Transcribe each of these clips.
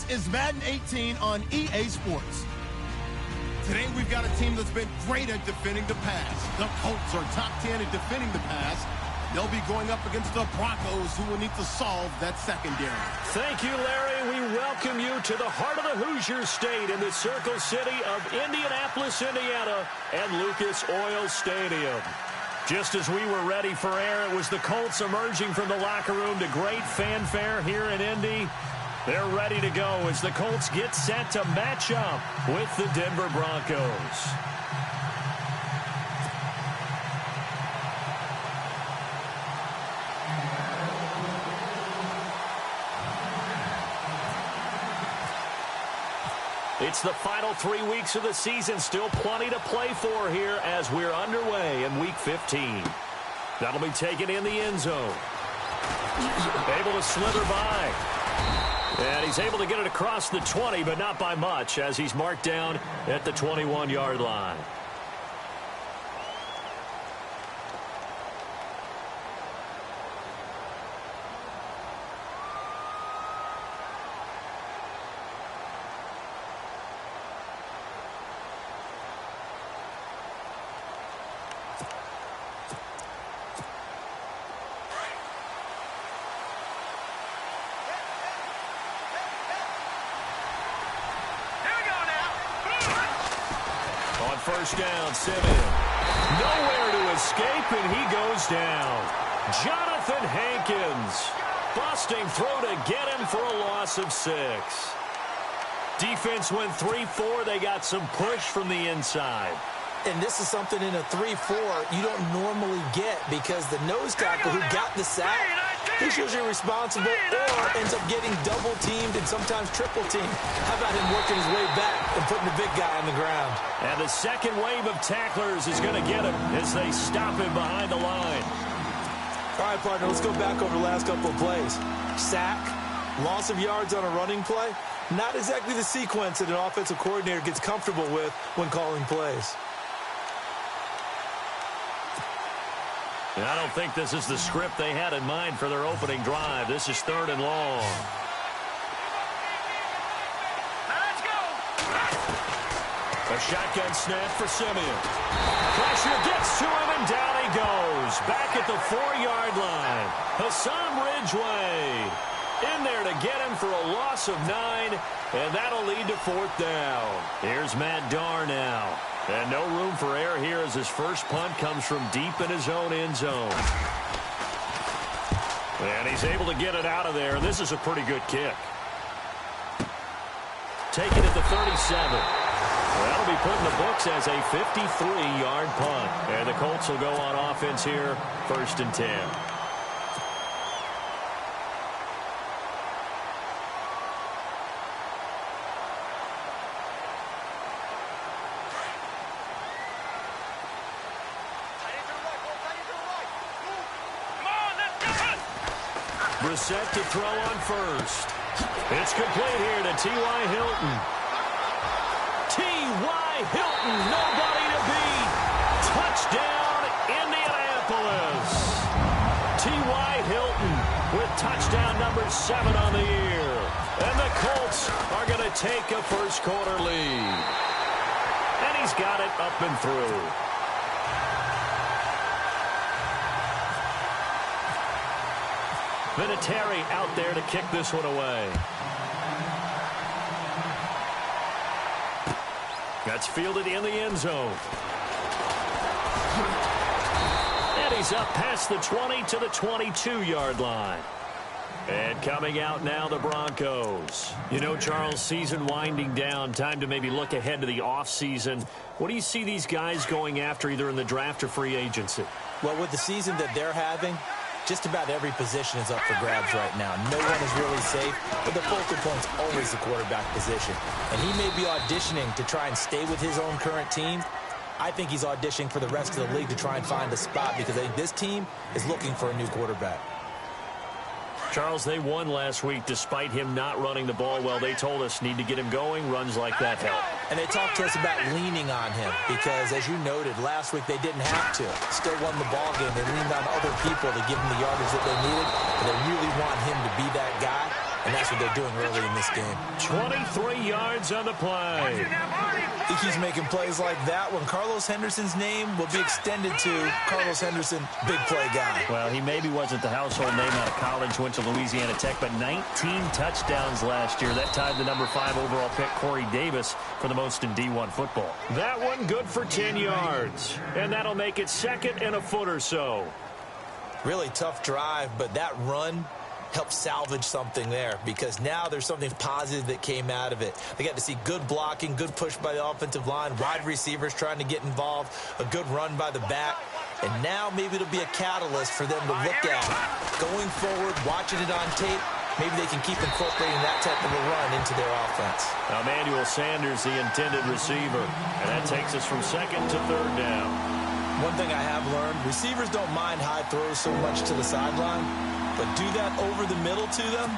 This is Madden 18 on EA Sports. Today we've got a team that's been great at defending the pass. The Colts are top 10 at defending the pass. They'll be going up against the Broncos, who will need to solve that secondary. Thank you, Larry. We welcome you to the heart of the Hoosier State in the Circle City of Indianapolis, Indiana, and Lucas Oil Stadium. Just as we were ready for air, it was the Colts emerging from the locker room to great fanfare here in Indy. They're ready to go as the Colts get set to match up with the Denver Broncos. It's the final 3 weeks of the season. Still plenty to play for here as we're underway in Week 15. That'll be taken in the end zone. Able to slither by. And he's able to get it across the 20, but not by much as he's marked down at the 21-yard line. First down, Simeon. Nowhere to escape, and he goes down. Jonathan Hankins busting through to get him for a loss of 6. Defense went 3-4. They got some push from the inside. And this is something in a 3-4 you don't normally get because the nose tackle who got the sack, he's usually responsible or ends up getting double teamed and sometimes triple teamed. How about him working his way back and putting the big guy on the ground? And the second wave of tacklers is going to get him as they stop him behind the line. All right, partner, let's go back over the last couple of plays. Sack, loss of yards on a running play. Not exactly the sequence that an offensive coordinator gets comfortable with when calling plays. And I don't think this is the script they had in mind for their opening drive. This is 3rd and long. Let's go. A shotgun snap for Simeon. Pressure gets to him, and down he goes. Back at the 4-yard line. Hassan Ridgeway in there to get him for a loss of 9, and that'll lead to 4th down. Here's Matt Darr now. And no room for error here as his first punt comes from deep in his own end zone. And he's able to get it out of there. This is a pretty good kick. Taken at the 37. That'll be put in the books as a 53-yard punt. And the Colts will go on offense here, 1st and 10. Set to throw on first. It's complete here to T.Y. Hilton. T.Y. Hilton, nobody to beat. Touchdown, Indianapolis. T.Y. Hilton with touchdown number 7 on the year. And the Colts are going to take a first-quarter lead. And he's got it up and through. Vinatieri out there to kick this one away. That's fielded in the end zone. And he's up past the 20 to the 22-yard line. And coming out now, the Broncos. You know, Charles, season winding down. Time to maybe look ahead to the offseason. What do you see these guys going after either in the draft or free agency? Well, with the season that they're having, just about every position is up for grabs right now. No one is really safe, but the focal point's always the quarterback position. And he may be auditioning to try and stay with his own current team. I think he's auditioning for the rest of the league to try and find a spot because I think this team is looking for a new quarterback. Charles, they won last week despite him not running the ball well. They told us need to get him going. Runs like that help. And they talked to us about leaning on him because, as you noted, last week they didn't have to. Still won the ball game. They leaned on other people to give them the yardage that they needed. But they really want him to be that guy. and that's what they're doing early in this game. 23 yards on the play. He keeps making plays like that when Carlos Henderson's name will be extended to Carlos Henderson, big play guy. Well, he maybe wasn't the household name out of college, went to Louisiana Tech, but 19 touchdowns last year. That tied the number 5 overall pick, Corey Davis, for the most in D1 football. That one good for 10 yards, and that'll make it second and a foot or so. Really tough drive, but that run help salvage something there, because now there's something positive that came out of it. They got to see good blocking, good push by the offensive line, wide receivers trying to get involved, a good run by the back, and now maybe it'll be a catalyst for them to look at going forward, watching it on tape. Maybe they can keep incorporating that type of a run into their offense. Now, Emmanuel Sanders, the intended receiver, and that takes us from second to third down. One thing I have learned, receivers don't mind high throws so much to the sideline, but do that over the middle to them,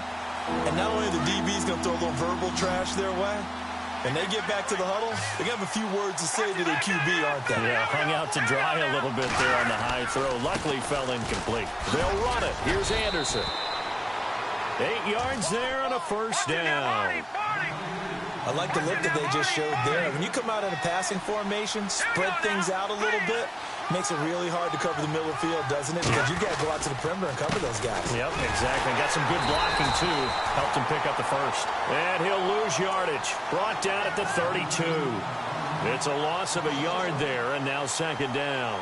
and not only the DB's going to throw a little verbal trash their way, and they get back to the huddle, they have a few words to say to their QB, aren't they? Yeah, hung out to dry a little bit there on the high throw. Luckily fell incomplete. They'll run it. Here's Anderson. 8 yards there on a first down. I like the look that they just showed there. When you come out in a passing formation, spread things out a little bit, makes it really hard to cover the middle of the field, doesn't it? Because you got to go out to the perimeter and cover those guys. Yep, exactly. Got some good blocking, too. Helped him pick up the first. And he'll lose yardage. Brought down at the 32. It's a loss of a yard there, and now second down.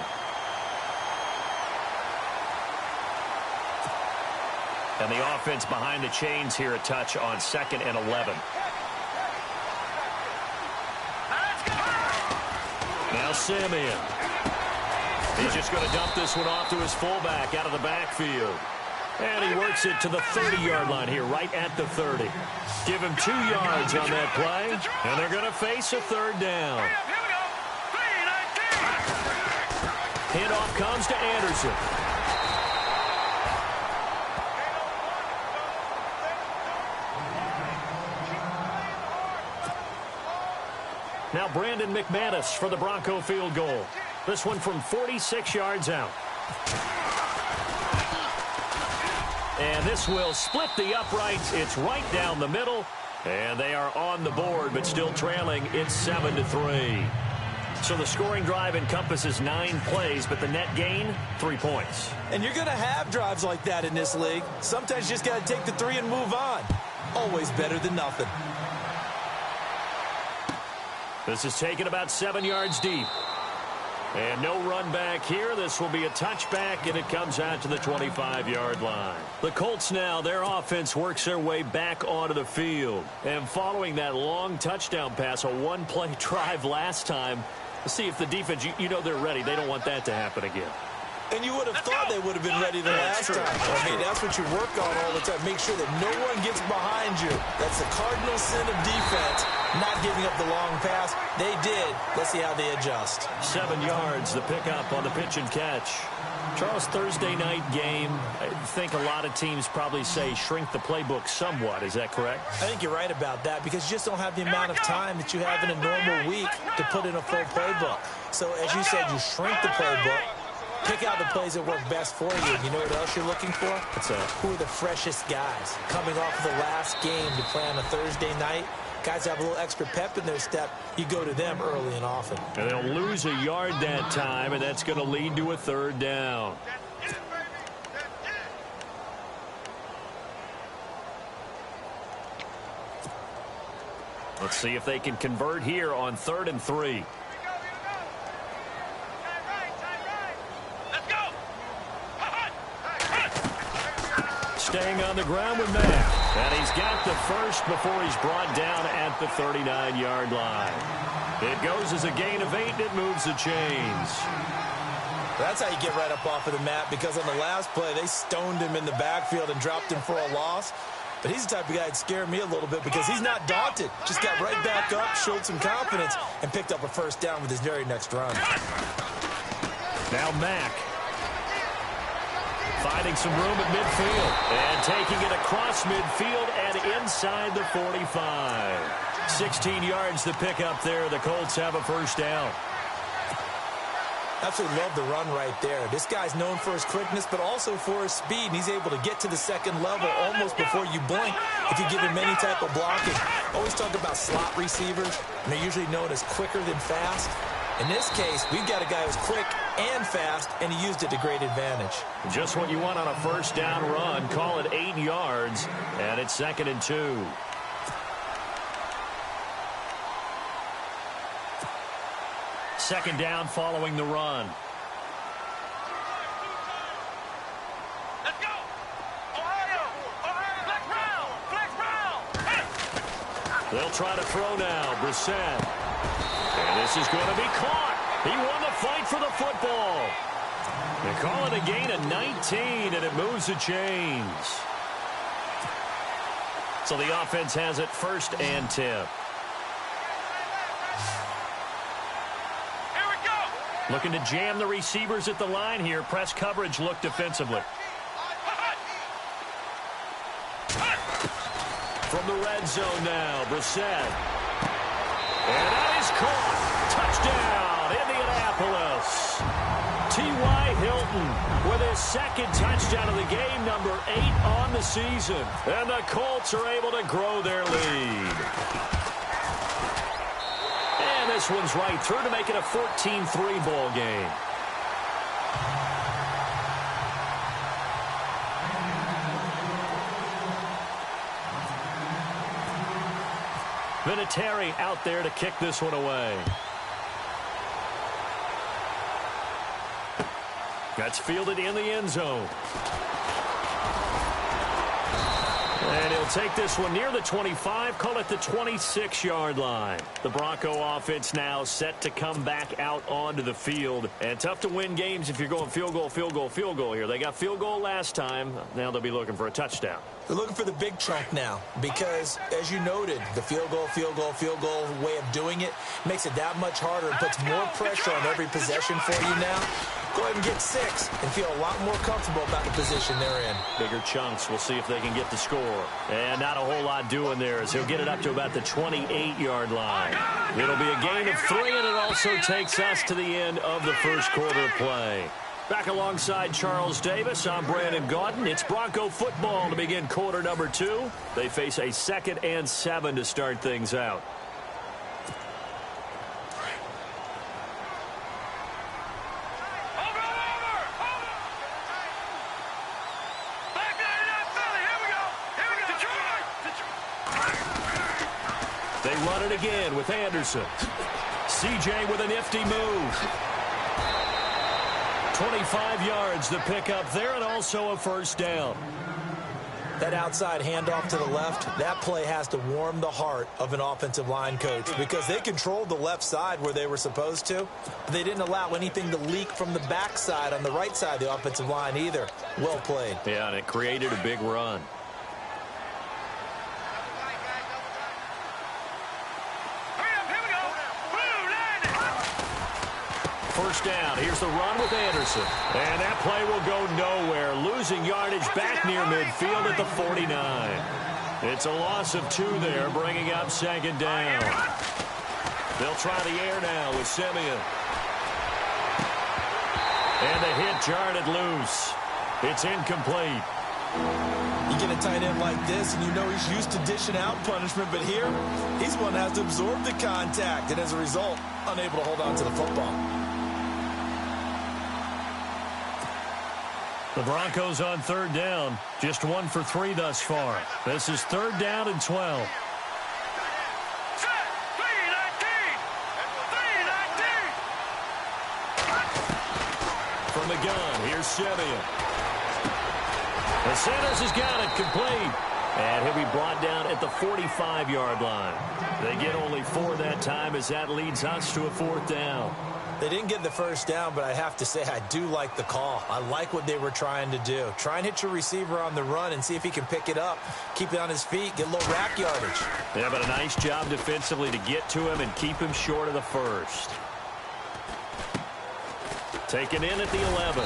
And the offense behind the chains here a touch on second and 11. Now Simeon. He's just going to dump this one off to his fullback out of the backfield. And he works it to the 30-yard line here, right at the 30. Give him 2 yards on that play, and they're going to face a third down. Handoff comes to Anderson. Now Brandon McManus for the Bronco field goal. This one from 46 yards out. And this will split the uprights. It's right down the middle. And they are on the board, but still trailing. It's 7-3. So the scoring drive encompasses 9 plays, but the net gain, 3 points. And you're going to have drives like that in this league. Sometimes you just got to take the 3 and move on. Always better than nothing. This is taken about 7 yards deep. And no run back here. This will be a touchback, and it comes out to the 25-yard line. The Colts now, their offense works their way back onto the field. And following that long touchdown pass, a one-play drive last time, let's see if the defense, you know they're ready. They don't want that to happen again. And you would have thought they would have been ready the last time. I mean, that's what you work on all the time. Make sure that no one gets behind you. That's the cardinal sin of defense, not giving up the long pass. They did. Let's see how they adjust. 7 yards, the pickup on the pitch and catch. Charles, Thursday night game, I think a lot of teams probably say shrink the playbook somewhat. Is that correct? I think you're right about that, because you just don't have the amount of time that you have in a normal week to put in a full playbook. So, as you said, you shrink the playbook. Pick out the plays that work best for you. You know what else you're looking for? What's that? Who are the freshest guys coming off of the last game to play on a Thursday night? Guys have a little extra pep in their step. You go to them early and often. And they'll lose a yard that time, and that's going to lead to a third down. Let's see if they can convert here on 3rd and 3. Staying on the ground with Matt. And he's got the first before he's brought down at the 39-yard line. It goes as a gain of 8, and it moves the chains. That's how you get right up off of the mat, because on the last play, they stoned him in the backfield and dropped him for a loss. But he's the type of guy that scared me a little bit, because he's not daunted. Just got right back up, showed some confidence, and picked up a first down with his very next run. Now Mack. Finding some room at midfield. And taking it across midfield and inside the 45. 16 yards to pick up there. The Colts have a first down. Absolutely love the run right there. This guy's known for his quickness, but also for his speed, and he's able to get to the second level almost before you blink if you give him any type of blocking. Always talk about slot receivers, and they're usually known as quicker than fast. In this case, we've got a guy who's quick and fast, and he used it to great advantage. Just what you want on a first down run. Call it 8 yards, and it's 2nd and 2. Second down following the run. Let's go! Ohio! Flex round! Hey! They'll try to throw now. Brissett. And this is going to be caught. He won the fight for the football. They call it a gain of 19, and it moves the chains. So the offense has it 1st and 10. Looking to jam the receivers at the line here. Press coverage look defensively. From the red zone now, Brissett. And that is caught. Touchdown, Indianapolis. T.Y. Hilton with his 2nd touchdown of the game, number 8 on the season. And the Colts are able to grow their lead. And this one's right through to make it a 14-3 ball game. Vinatieri out there to kick this one away. That's fielded in the end zone. And he'll take this one near the 25, call it the 26-yard line. The Bronco offense now set to come back out onto the field. And tough to win games if you're going field goal here. They got field goal last time. Now they'll be looking for a touchdown. They're looking for the big chunk now because, as you noted, the field goal way of doing it makes it that much harder and puts more pressure on every possession for you now. Go ahead and get 6 and feel a lot more comfortable about the position they're in. Bigger chunks. We'll see if they can get the score. And not a whole lot doing there as he'll get it up to about the 28-yard line. It'll be a gain of 3, and it also takes us to the end of the first quarter play. Back alongside Charles Davis, I'm Brandon Gaudin. It's Bronco football to begin quarter number 2. They face a 2nd and 7 to start things out. They run it again with Anderson. CJ with a nifty move. 25 yards to pick up there, and also a first down. That outside handoff to the left, that play has to warm the heart of an offensive line coach because they controlled the left side where they were supposed to, but they didn't allow anything to leak from the backside on the right side of the offensive line either. Well played. Yeah, and it created a big run. First down. Here's the run with Anderson. And that play will go nowhere. Losing yardage back near midfield at the 49. It's a loss of 2 there, bringing up 2nd down. They'll try the air now with Simeon. And the hit jarred it loose. It's incomplete. You get a tight end like this, and you know he's used to dishing out punishment, but here, he's one that has to absorb the contact, and as a result, unable to hold on to the football. The Broncos on 3rd down. Just 1 for 3 thus far. This is 3rd down and 12. From the gun, here's Simeon. The Sanders has got it complete. And he'll be brought down at the 45-yard line. They get only 4 that time as that leads us to a 4th down. They didn't get the first down, but I have to say I do like the call. I like what they were trying to do. Try and hit your receiver on the run and see if he can pick it up, keep it on his feet, get a little rack yardage. Yeah, but a nice job defensively to get to him and keep him short of the first. Taken in at the 11.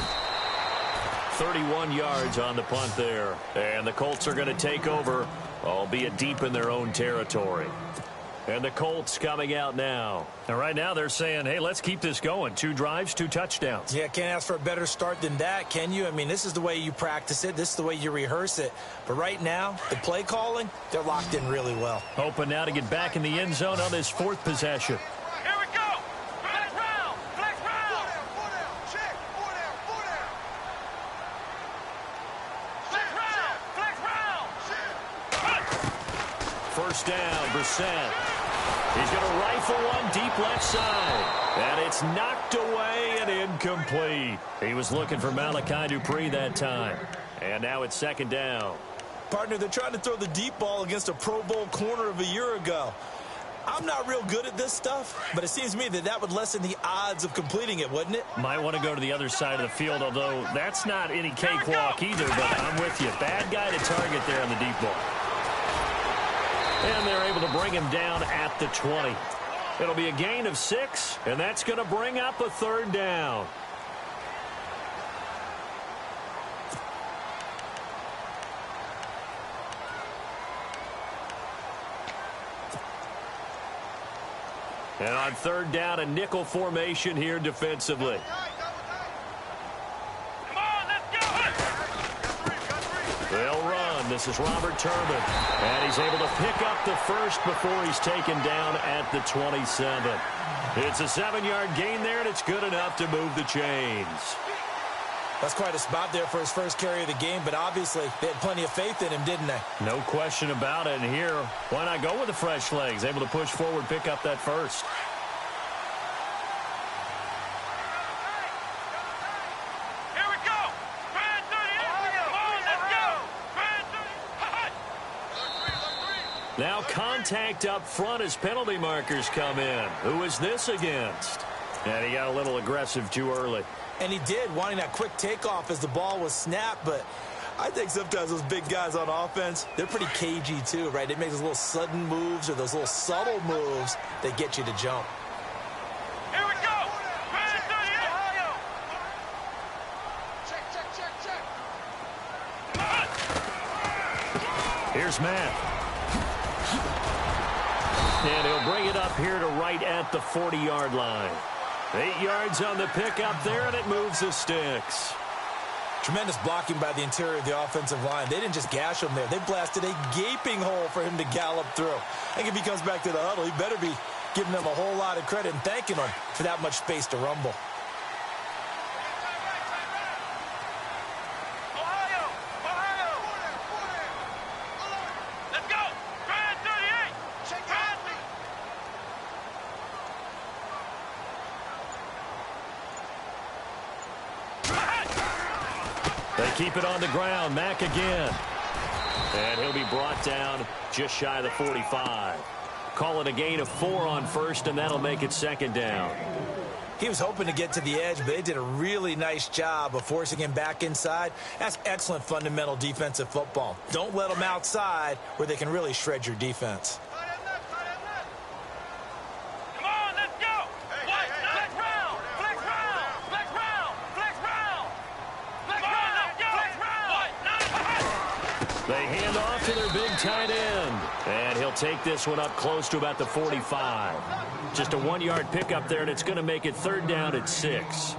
31 yards on the punt there. And the Colts are going to take over, albeit deep in their own territory. And the Colts coming out now. And right now they're saying, hey, let's keep this going. 2 drives, 2 touchdowns. Yeah, can't ask for a better start than that, can you? I mean, this is the way you practice it. This is the way you rehearse it. But right now, the play calling, they're locked in really well. Hoping now to get back in the end zone on this 4th possession. Here we go. Flex round. Flex round. Four down. Check. Four down. Flex round. Flex round. First down, Brissett. He's going to rifle one deep left side. And it's knocked away and incomplete. He was looking for Malachi Dupree that time. And now it's 2nd down. Partner, they're trying to throw the deep ball against a Pro Bowl corner of a year ago. I'm not real good at this stuff, but it seems to me that that would lessen the odds of completing it, wouldn't it? Might want to go to the other side of the field, although that's not any cakewalk either, but I'm with you. Bad guy to target there on the deep ball. And they're able to bring him down at the 20. It'll be a gain of 6, and that's going to bring up a 3rd down. And on 3rd down, a nickel formation here defensively. Come on, let's go. They'll run. This is Robert Turbin. And he's able to pick up the first before he's taken down at the 27. It's a 7-yard gain there, and it's good enough to move the chains. That's quite a spot there for his first carry of the game, but obviously they had plenty of faith in him, didn't they? No question about it. And here, why not go with the fresh legs? Able to push forward, pick up that first. Here we go. Grand 38. Come on, let's go. Grand 30. Now contact up front as penalty markers come in. Who is this against? And he got a little aggressive too early. And he did, wanting that quick takeoff as the ball was snapped, but I think sometimes those big guys on offense, they're pretty cagey too, right? They make those little sudden moves or those little subtle moves that get you to jump. Here we go. Grand 38. Ohio. Check. Here's Matt. And he'll bring it up here to right at the 40-yard line. 8 yards on the pickup there, and it moves the sticks. Tremendous blocking by the interior of the offensive line. They didn't just gash him there. They blasted a gaping hole for him to gallop through. I think if he comes back to the huddle, he better be giving them a whole lot of credit and thanking them for that much space to rumble. Ohio. Let's go. Grand 38. Check. They keep it on the ground. Mack again. And he'll be brought down just shy of the 45. Call it a gain of 4 on first, and that'll make it 2nd down. He was hoping to get to the edge, but they did a really nice job of forcing him back inside. That's excellent fundamental defensive football. Don't let them outside where they can really shred your defense. Come on, let's go. Flex round. Flex round. Flex round. Flex round. Flex round. Let's go. Flex round. They hand off to their big tight end. And he'll take this one up close to about the 45. Just a 1-yard pickup there, and it's going to make it 3rd down at 6. Flex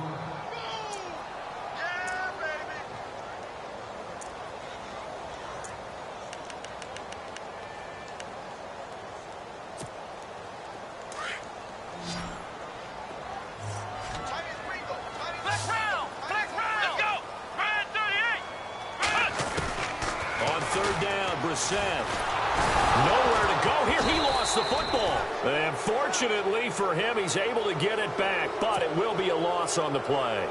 round. Flex round. Let's go. Grand 38. On 3rd down, Brissett. Nowhere to go here. He lost the football. And fortunately for him, he's able to get it back, but it will be a loss on the play.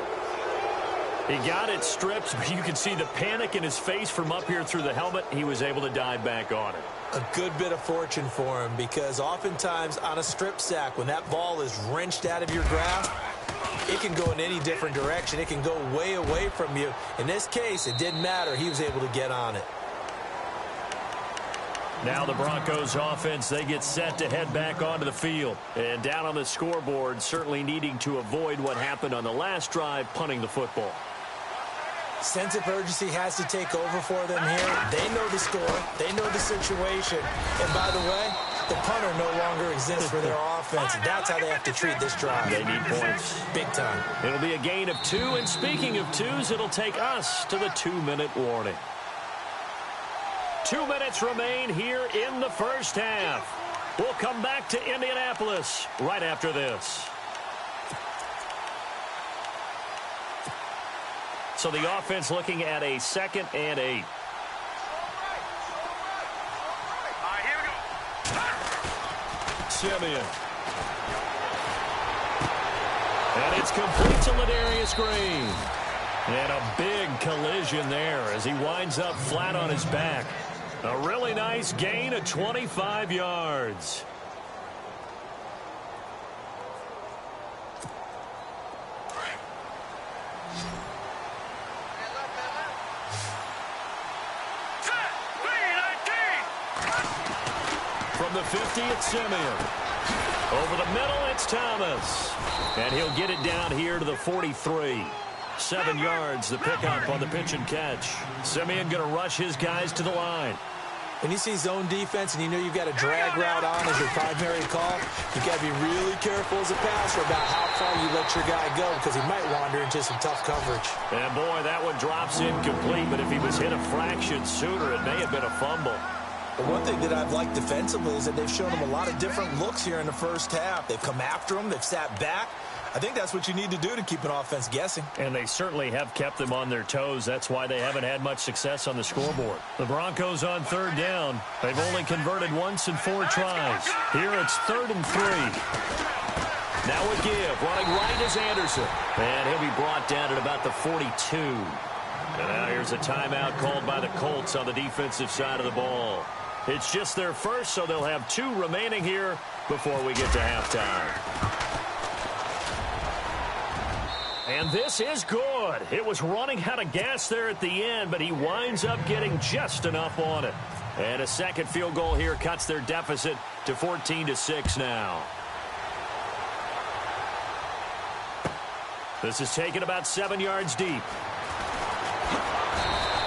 He got it stripped, but you can see the panic in his face from up here through the helmet. He was able to dive back on it. A good bit of fortune for him, because oftentimes on a strip sack, when that ball is wrenched out of your grasp, it can go in any different direction. It can go way away from you. In this case, it didn't matter. He was able to get on it. Now the Broncos offense, they get set to head back onto the field. And down on the scoreboard, certainly needing to avoid what happened on the last drive, punting the football. Sense of urgency has to take over for them here. They know the score. They know the situation. And by the way, the punter no longer exists for their offense. That's how they have to treat this drive. They need points. Big time. It'll be a gain of 2, and speaking of 2s, it'll take us to the 2-minute warning. 2 minutes remain here in the first half. We'll come back to Indianapolis right after this. So the offense looking at a 2nd and 8. Simeon. And it's complete to Ladarius Green. And a big collision there as he winds up flat on his back. A really nice gain of 25 yards. From the 50, it's Simeon. Over the middle, it's Thomas. And he'll get it down here to the 43. 7 yards, the pickup on the pitch and catch. Simeon going to rush his guys to the line. When you see zone defense and you know you've got a drag route on as your primary call, you've got to be really careful as a passer about how far you let your guy go because he might wander into some tough coverage. And, boy, that one drops incomplete, but if he was hit a fraction sooner, it may have been a fumble. The one thing that I've liked defensively is that they've shown him a lot of different looks here in the first half. They've come after him. They've sat back. I think that's what you need to do to keep an offense guessing. And they certainly have kept them on their toes. That's why they haven't had much success on the scoreboard. The Broncos on 3rd down. They've only converted once in 4 tries. Here it's 3rd and 3. Now a give. Running right is Anderson. And he'll be brought down at about the 42. And now here's a timeout called by the Colts on the defensive side of the ball. It's just their first, so they'll have 2 remaining here before we get to halftime. And this is good. It was running out of gas there at the end, but he winds up getting just enough on it. And a second field goal here cuts their deficit to 14-6 now. This is taken about 7 yards deep.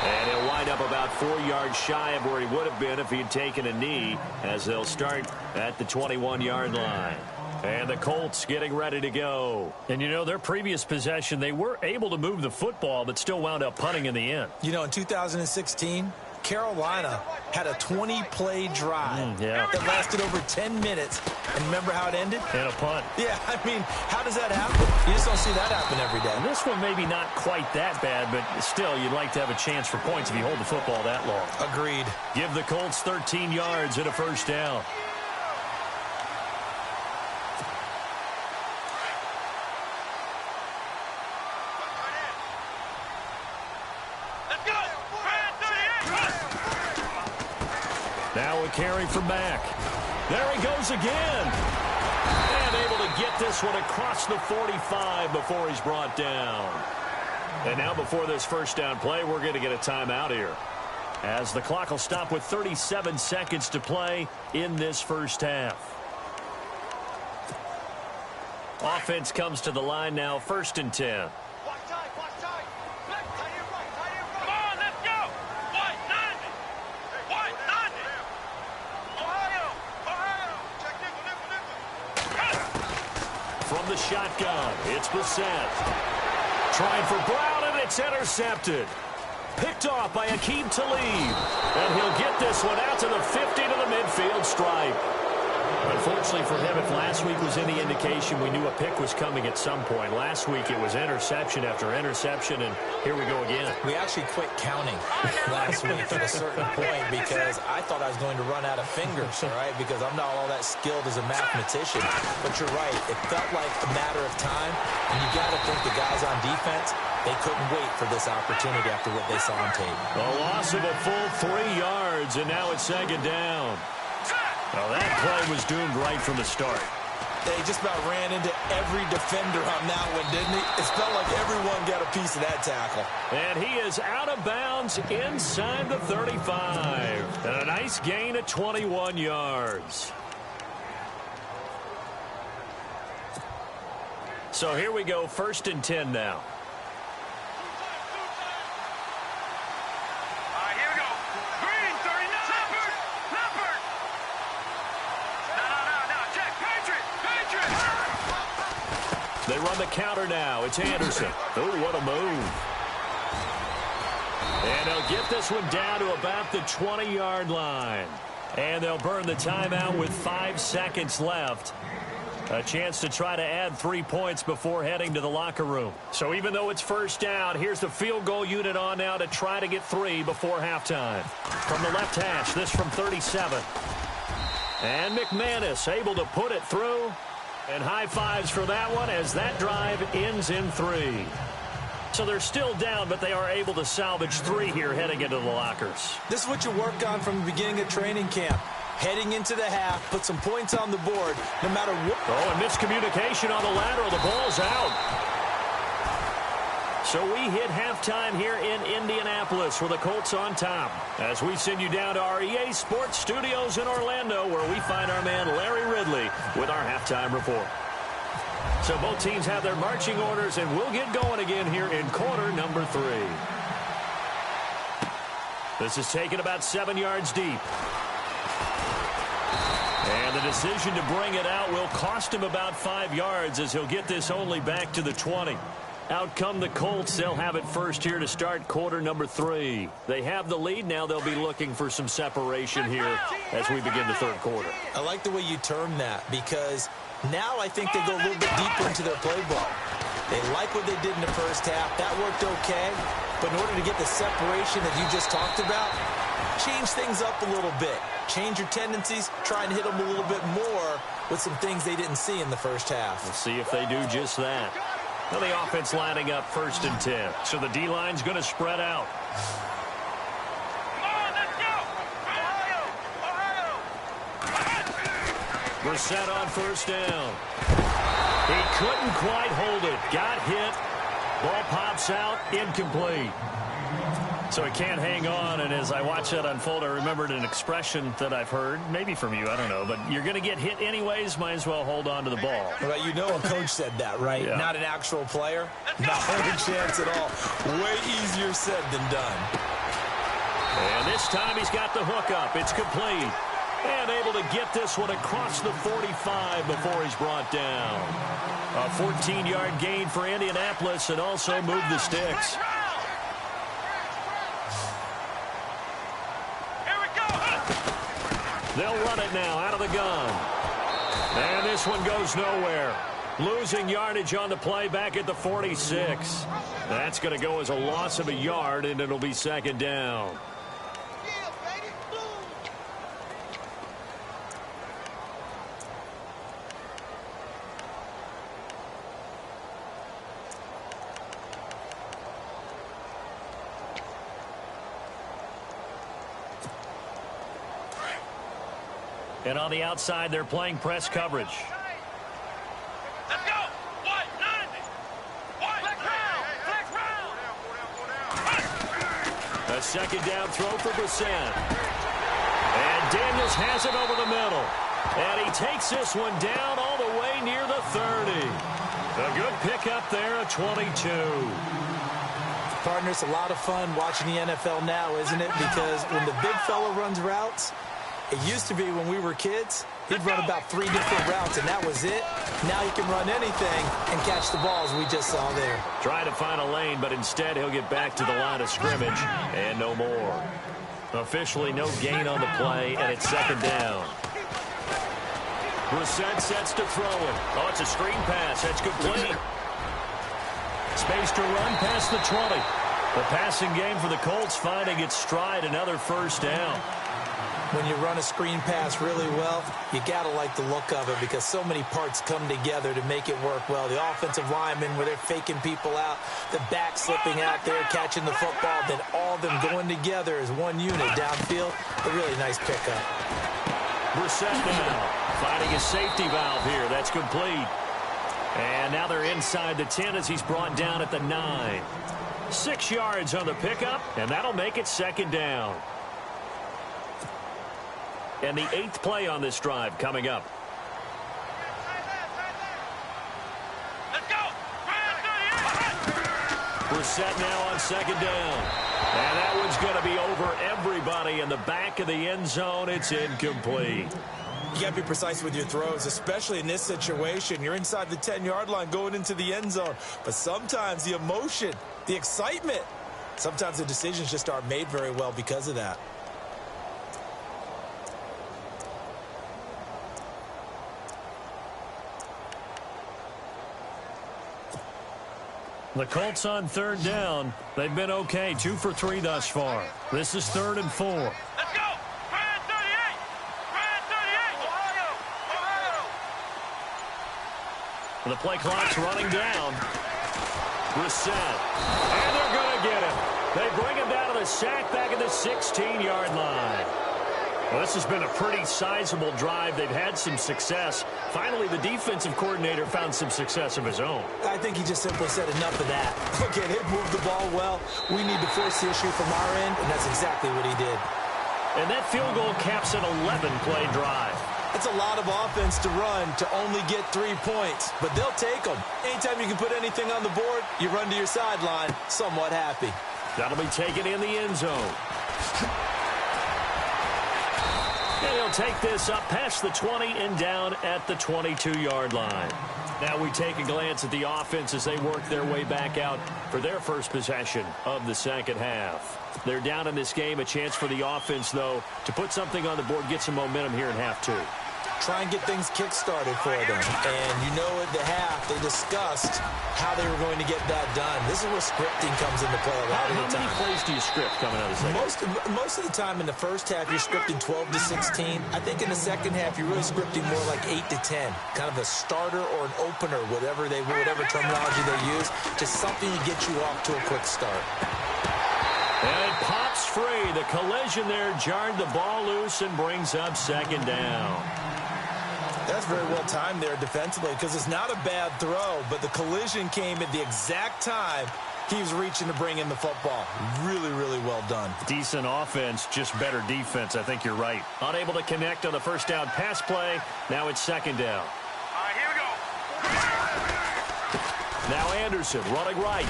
And he'll wind up about 4 yards shy of where he would have been if he had taken a knee, as they'll start at the 21-yard line. And the Colts getting ready to go. And, you know, their previous possession, they were able to move the football, but still wound up punting in the end. You know, in 2016, Carolina had a 20-play drive that lasted over 10 minutes. And remember how it ended? And a punt. Yeah, I mean, how does that happen? You just don't see that happen every day. And this one maybe not quite that bad, but still, you'd like to have a chance for points if you hold the football that long. Agreed. Give the Colts 13 yards and a first down. Now a carry from back. There he goes again. And able to get this one across the 45 before he's brought down. And now before this first down play, we're going to get a timeout here, as the clock will stop with 37 seconds to play in this first half. Offense comes to the line now, 1st and 10. From the shotgun, it's Brissett. Trying for Brown, and it's intercepted. Picked off by Aqib Talib. And he'll get this one out to the 50 to the midfield stripe. Unfortunately for him, if last week was any indication, we knew a pick was coming at some point. Last week it was interception after interception, and here we go again. We actually quit counting last week at a certain point because I thought I was going to run out of fingers, all right, because I'm not all that skilled as a mathematician. But you're right. It felt like a matter of time, and you got to think the guys on defense, they couldn't wait for this opportunity after what they saw on tape. A loss of a full 3 yards, and now it's 2nd down. Well, that play was doomed right from the start. They just about ran into every defender on that one, didn't he? It felt like everyone got a piece of that tackle. And he is out of bounds inside the 35. And a nice gain of 21 yards. So here we go, 1st and 10 now. They run the counter now. It's Anderson. Oh, what a move. And they'll get this one down to about the 20-yard line. And they'll burn the timeout with 5 seconds left. A chance to try to add 3 points before heading to the locker room. So even though it's first down, here's the field goal unit on now to try to get 3 before halftime. From the left hash, this from 37. And McManus able to put it through. And high fives for that one as that drive ends in 3. So they're still down, but they are able to salvage 3 here heading into the lockers. This is what you work on from the beginning of training camp. Heading into the half, put some points on the board, no matter what. Oh, and miscommunication on the lateral. The ball's out. So we hit halftime here in Indianapolis with the Colts on top. As we send you down to our EA Sports Studios in Orlando, where we find our man Larry Ridley with our halftime report. So both teams have their marching orders, and we'll get going again here in quarter number 3. This is taken about 7 yards deep. And the decision to bring it out will cost him about 5 yards as he'll get this only back to the 20. Out come the Colts. They'll have it first here to start quarter number 3. They have the lead. Now they'll be looking for some separation here as we begin the third quarter. I like the way you term that because now I think they go a little bit deeper into their playbook. They like what they did in the first half. That worked okay. But in order to get the separation that you just talked about, change things up a little bit. Change your tendencies. Try and hit them a little bit more with some things they didn't see in the first half. We'll see if they do just that. Well, the offense lining up 1st and 10. So the D-line's going to spread out. Come on, let's go! We're set on 1st down. He couldn't quite hold it. Got hit. Ball pops out. Incomplete. So he can't hang on, and as I watch that unfold, I remembered an expression that I've heard, maybe from you, I don't know, but you're going to get hit anyways, might as well hold on to the ball. Well, you know a coach said that, right? Yeah. Not an actual player. Not a chance at all. Way easier said than done. And this time he's got the hook up. It's complete. And able to get this one across the 45 before he's brought down. A 14-yard gain for Indianapolis and also moved the sticks. They'll run it now out of the gun. And this one goes nowhere. Losing yardage on the play back at the 46. That's going to go as a loss of a yard, and it'll be 2nd down. And on the outside, they're playing press coverage. Let's go! White 90! White! Flex round! A 2nd down throw for Brissett. And Daniels has it over the middle. And he takes this one down all the way near the 30. A good pickup there, a 22. Partner, it's a lot of fun watching the NFL now, isn't it? Because when the big fella runs routes, it used to be when we were kids, he'd run about 3 different routes, and that was it. Now he can run anything and catch the balls we just saw there. Trying to find a lane, but instead he'll get back to the line of scrimmage and no more. Officially no gain on the play, and it's 2nd down. Brissett sets to throw it. Oh, it's a screen pass. That's complete. Space to run past the 20. The passing game for the Colts finding its stride, another 1st down. When you run a screen pass really well, you got to like the look of it because so many parts come together to make it work well. The offensive linemen, where they're faking people out, the back slipping out there, catching the football, then all of them going together as one unit downfield. A really nice pickup. Brissett now finding a safety valve here. That's complete. And now they're inside the 10 as he's brought down at the 9. 6 yards on the pickup, and that'll make it 2nd down. And the 8th play on this drive coming up. Let's go! Brissett now on 2nd down. And that one's going to be over everybody in the back of the end zone. It's incomplete. You got to be precise with your throws, especially in this situation. You're inside the 10-yard line going into the end zone. But sometimes the emotion, the excitement, sometimes the decisions just aren't made very well because of that. The Colts on third down. They've been okay, 2 for 3 thus far. This is 3rd and 4. Let's go. Brand 38. Brand 38. Ohio. The play clock's running down. Brissett. And they're going to get him. They bring him down to the sack back at the 16-yard line. Well, this has been a pretty sizable drive. They've had some success. Finally, the defensive coordinator found some success of his own. I think he just simply said enough of that. Okay, they've moved the ball well. We need to force the issue from our end, and that's exactly what he did. And that field goal caps an 11-play drive. It's a lot of offense to run to only get 3 points, but they'll take them. Anytime you can put anything on the board, you run to your sideline somewhat happy. That'll be taken in the end zone. And he'll take this up past the 20 and down at the 22-yard line. Now we take a glance at the offense as they work their way back out for their first possession of the second half. They're down in this game. A chance for the offense, though, to put something on the board, get some momentum here in half 2. Try and get things kick-started for them. And you know at the half, they discussed how they were going to get that done. This is where scripting comes into play a lot of the time. How many plays do you script coming out of the second? Most of the time in the first half, you're scripting 12 to 16. I think in the second half, you're really scripting more like 8 to 10. Kind of a starter or an opener, whatever terminology they use, just something to get you off to a quick start. And it pops free. The collision there jarred the ball loose and brings up second down. That's very well timed there defensively because it's not a bad throw, but the collision came at the exact time he was reaching to bring in the football. Really, really well done. Decent offense, just better defense. I think you're right. Unable to connect on the first down pass play. Now it's second down. All right, here we go. Now Anderson running right.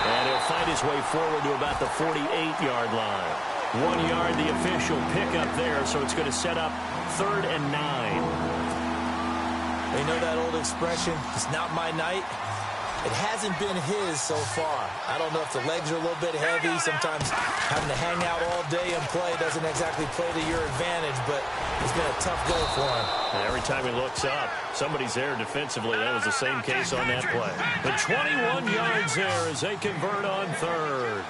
And he'll find his way forward to about the 48-yard line. 1 yard, the official pickup there, so it's going to set up 3rd and 9. You know that old expression, it's not my night? It hasn't been his so far. I don't know if the legs are a little bit heavy. Sometimes having to hang out all day and play doesn't exactly play to your advantage, but it's been a tough go for him. And every time he looks up, somebody's there defensively. That was the same case on that play. The 21 yards there as they convert on 3rd.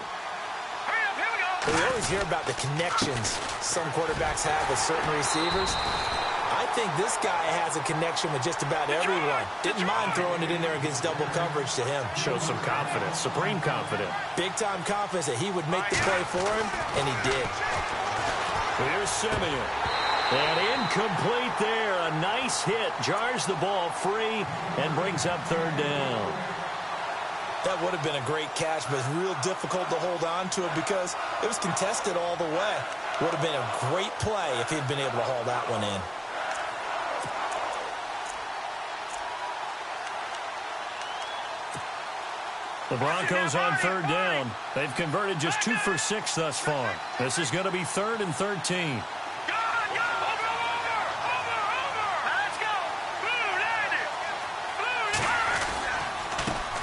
We always hear about the connections some quarterbacks have with certain receivers. I think this guy has a connection with just about everyone. Didn't mind throwing it in there against double coverage to him. Shows some confidence, supreme confidence. Big-time confidence that he would make the play for him, and he did. Here's Simeon. And incomplete there. A nice hit. Jars the ball free and brings up 3rd down. That would have been a great catch, but it's real difficult to hold on to it because it was contested all the way. Would have been a great play if he'd been able to haul that one in. The Broncos on 3rd down. They've converted just 2 for 6 thus far. This is going to be 3rd and 13.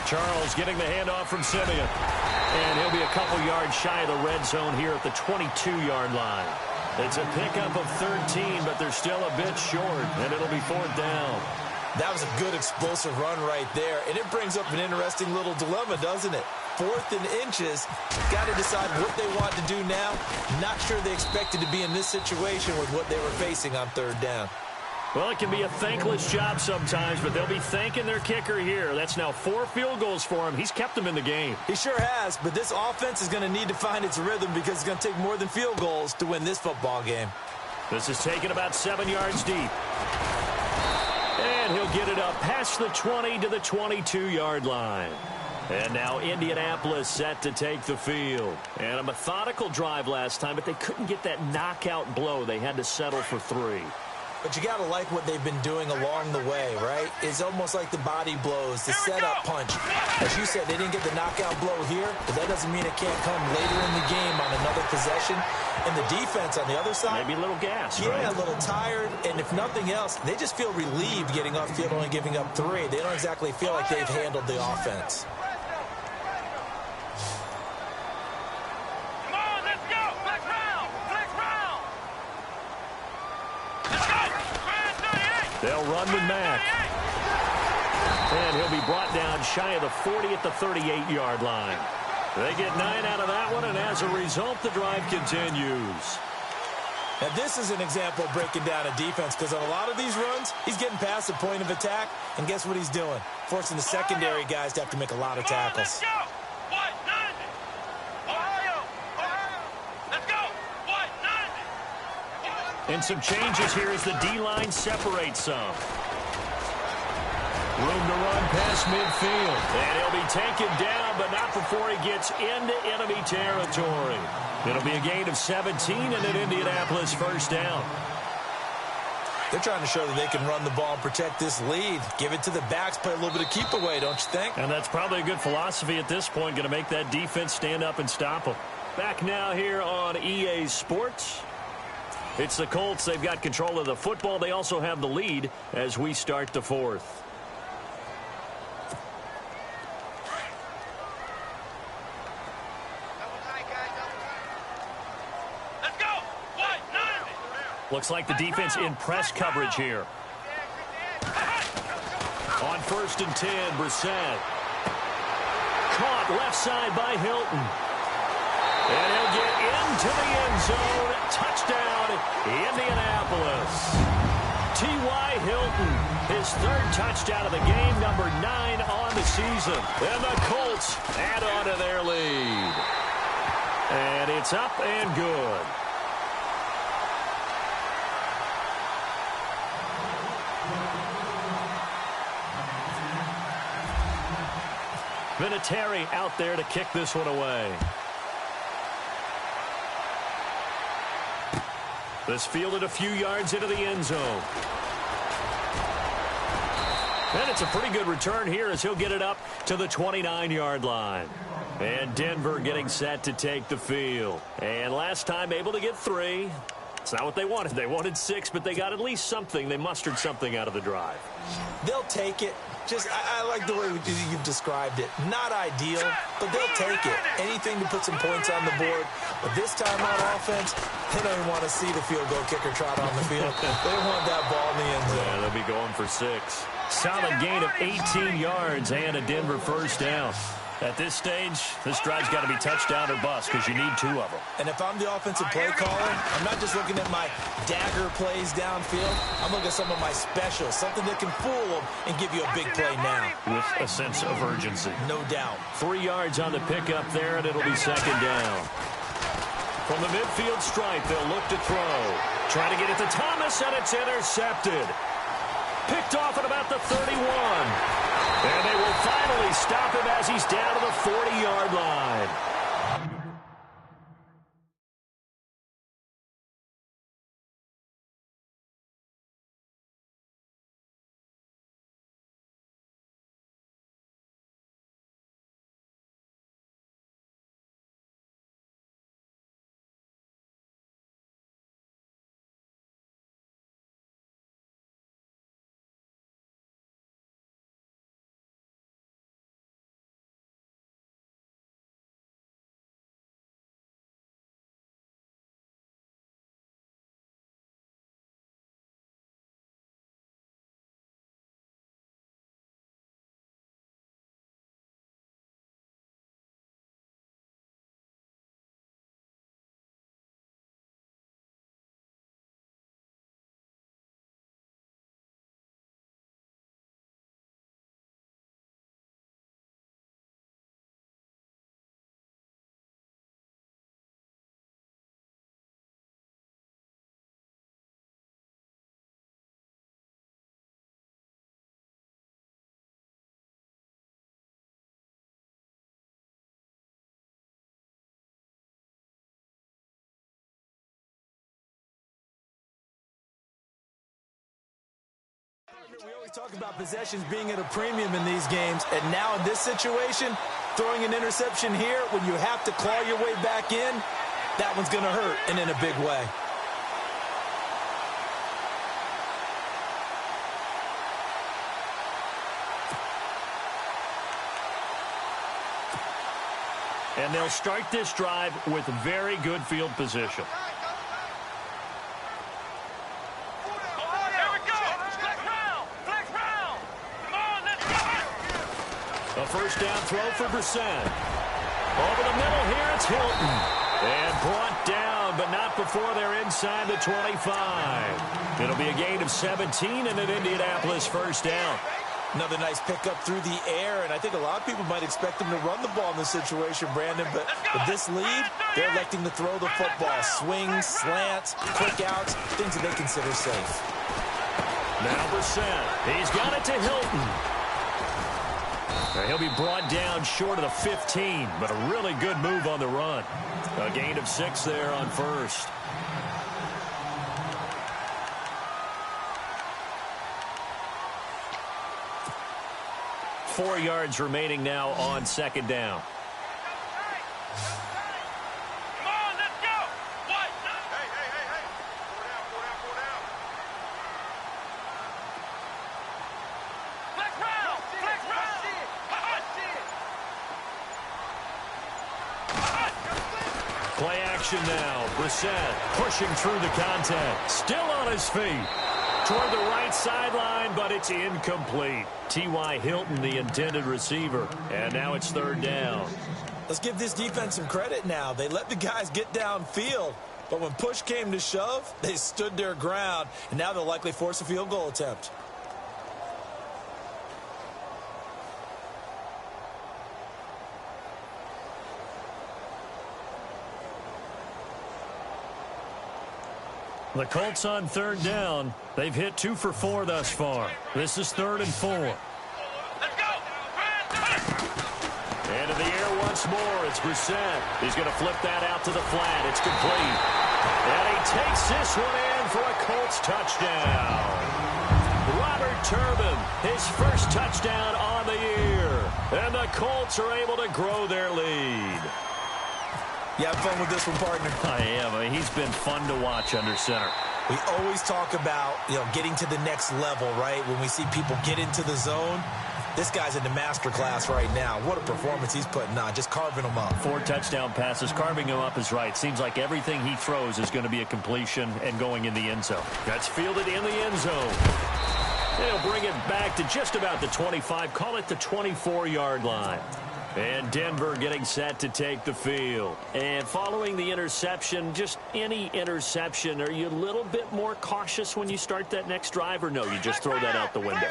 Charles getting the handoff from Simeon. And he'll be a couple yards shy of the red zone here at the 22-yard line. It's a pickup of 13, but they're still a bit short, and it'll be 4th down. That was a good explosive run right there, and it brings up an interesting little dilemma, doesn't it? 4th and inches, got to decide what they want to do now. Not sure they expected to be in this situation with what they were facing on 3rd down. Well, it can be a thankless job sometimes, but they'll be thanking their kicker here. That's now 4 field goals for him. He's kept them in the game. He sure has, but this offense is going to need to find its rhythm because it's going to take more than field goals to win this football game. This is taken about 7 yards deep. And he'll get it up past the 20 to the 22-yard line. And now Indianapolis set to take the field. And a methodical drive last time, but they couldn't get that knockout blow. They had to settle for 3. But you got to like what they've been doing along the way, right? It's almost like the body blows, the setup punch. As you said, they didn't get the knockout blow here, but that doesn't mean it can't come later in the game on another possession. And the defense on the other side, maybe a little gas, yeah, right? a little tired. And if nothing else, they just feel relieved getting off field, only giving up 3. They don't exactly feel like they've handled the offense. Come on, let's go. Flex round. Flex round. Let's go. Grind 38. They'll run with Mack. And he'll be brought down shy of the 40 at the 38-yard line. They get 9 out of that one, and as a result, the drive continues. Now, this is an example of breaking down a defense, because on a lot of these runs, he's getting past the point of attack, and guess what he's doing? Forcing the secondary guys to have to make a lot of tackles. Let's go. What? 90. Ohio. Let's go. What? 90. And some changes here as the D-line separates some. Room to run past midfield. And he'll be taken down, but not before he gets into enemy territory. It'll be a gain of 17 and an Indianapolis first down. They're trying to show that they can run the ball and protect this lead. Give it to the backs, play a little bit of keep away, don't you think? And that's probably a good philosophy at this point, going to make that defense stand up and stop them. Back now here on EA Sports. It's the Colts. They've got control of the football. They also have the lead as we start the fourth. Let's go. What? 90. Looks like the defense in press coverage here. On 1st and 10, Brissett. Caught left side by Hilton. And he'll get into the end zone. Touchdown, Indianapolis. T.Y. Hilton, his 3rd touchdown of the game, number 9 on the season. And the Colts add on to their lead. And it's up and good. Vinatieri out there to kick this one away. This fielded a few yards into the end zone. And it's a pretty good return here as he'll get it up to the 29-yard line. And Denver getting set to take the field. And last time able to get 3. It's not what they wanted. They wanted 6, but they got at least something. They mustered something out of the drive. They'll take it. I like the way you've described it. Not ideal, but they'll take it. Anything to put some points on the board. But this time on offense, they don't even want to see the field goal kicker trot on the field. They want that ball in the end zone. Yeah, they'll be going for 6. Solid gain of 18 yards and a Denver first down. At this stage, this drive's got to be touchdown or bust because you need 2 of them. And if I'm the offensive play caller, I'm not just looking at my dagger plays downfield. I'm looking at some of my specials, something that can fool them and give you a big play now. With a sense of urgency. No doubt. 3 yards on the pickup there, and it'll be 2nd down. From the midfield stripe, they'll look to throw. Trying to get it to Thomas, and it's intercepted. Picked off at about the 31. And they will finally stop him as he's down to the 40-yard line. We always talk about possessions being at a premium in these games, and now in this situation, throwing an interception here when you have to claw your way back in, that one's going to hurt, and in a big way. And they'll start this drive with very good field position. A first down throw for Brissett. Over the middle here, it's Hilton. And brought down, but not before they're inside the 25. It'll be a gain of 17 and an Indianapolis first down. Another nice pickup through the air, and I think a lot of people might expect them to run the ball in this situation, Brandon, but with this lead, they're electing to throw the football. Swings, slants, quick outs, things that they consider safe. Now Brissett. He's got it to Hilton. He'll be brought down short of the 15, but a really good move on the run. A gain of 6 there on first. Four yards remaining now on second down. Come on, let's go. What? Hey. Four down. Flex round. Flex round. Play action now. Brissett pushing through the contact. Still on his feet. Toward the right sideline, but it's incomplete. T.Y. Hilton, the intended receiver. And now it's third down. Let's give this defense some credit now. They let the guys get downfield, but when push came to shove, they stood their ground, and now they'll likely force a field goal attempt. The Colts on third down. They've hit 2 for 4 thus far. This is 3rd and 4. Let's go. And in the air once more, it's Brissett. He's going to flip that out to the flat. It's complete. And he takes this one in for a Colts touchdown. Robert Turbin, his first touchdown on the year. And the Colts are able to grow their lead. You have fun with this one, partner? I am. I mean, he's been fun to watch under center. We always talk about, getting to the next level, right? When we see people get into the zone, this guy's in the master class right now. What a performance he's putting on, just carving them up. 4 touchdown passes. Carving him up is right. Seems like everything he throws is going to be a completion and going in the end zone. That's fielded in the end zone. They'll bring it back to just about the 25. Call it the 24-yard line. And Denver getting set to take the field. And following the interception, just any interception, are you a little bit more cautious when you start that next drive, or no, you just throw that out the window?